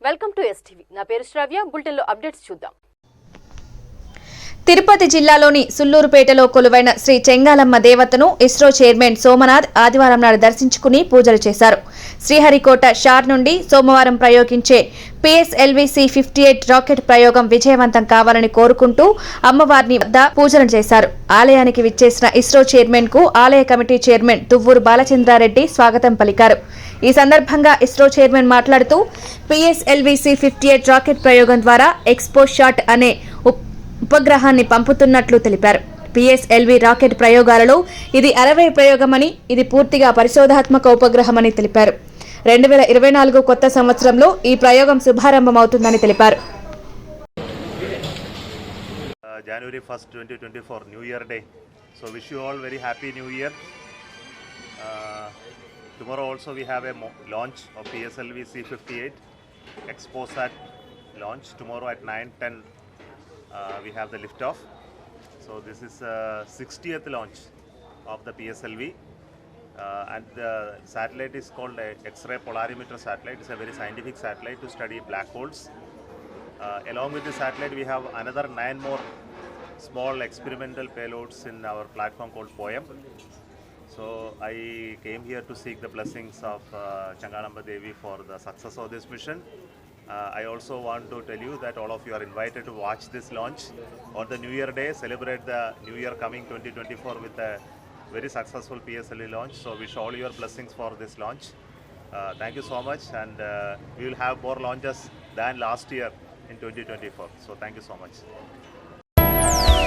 Welcome to STV. నా పేరు శ్రావ్య. బులెటిన్లో అప్డేట్స్ చూద్దాం. తిరుపతి జిల్లాలోని సుల్లూరుపేటలో కొలువైన శ్రీ చెంగాలమ్మ దేవతను ఇస్రో చైర్మన్ సోమనాథ్ ఆదివారం నాడు దర్శించుకుని పూజలు చేశారు. శ్రీహరికోట షార్ నుండి సోమవారం ప్రయోగించే PSLV C-58 రాకెట్ ప్రయోగం విజయవంతం కావాలని కోరుకుంటూ అమ్మవారిని వద్ద పూజలు చేశారు. ఆలయానికి విచ్చేసిన ఇస్రో చైర్మన్ కు ఆలయ కమిటీ చైర్మన్ తువ్వూరు బాలచంద్రారెడ్డి స్వాగతం పలికారు. ఈ సందర్భంగా ఇస్రో చైర్మన్ మాట్లాడుతూ PSLV C-58 రాకెట్ ప్రయోగం ద్వారా ఎక్స్పోషాట్ అనే ఉపగ్రహాన్ని పంపుతున్నట్లు తెలిపారు. PSLV రాకెట్ ప్రయోగాలలో ఇది 60వ ప్రయోగమని, ఇది పూర్తిగా పరిశోధాత్మక ఉపగ్రహమని తెలిపారు. 2024 కొత్త సంవత్సరంలో ఈ ప్రయోగం శుభారంభమవుతుందని తెలిపారు. January 1st, 2024, New Year Day. So wish you all very happy New Year. Tomorrow also we have a launch of PSLV C-58 ExpoSat launch. Tomorrow at 9:10 we have the liftoff. So this is 60th launch of the PSLV. And the satellite is called X-ray polarimeter satellite. It's a very scientific satellite to study black holes. Along with the satellite, we have another 9 more small experimental payloads in our platform called POEM. So I came here to seek the blessings of Changalamba Devi for the success of this mission. I also want to tell you that all of you are invited to watch this launch on the New Year Day. Celebrate the New Year coming 2024 with a very successful PSLV launch. So wish all your blessings for this launch. Thank you so much, and we will have more launches than last year in 2024. So thank you so much.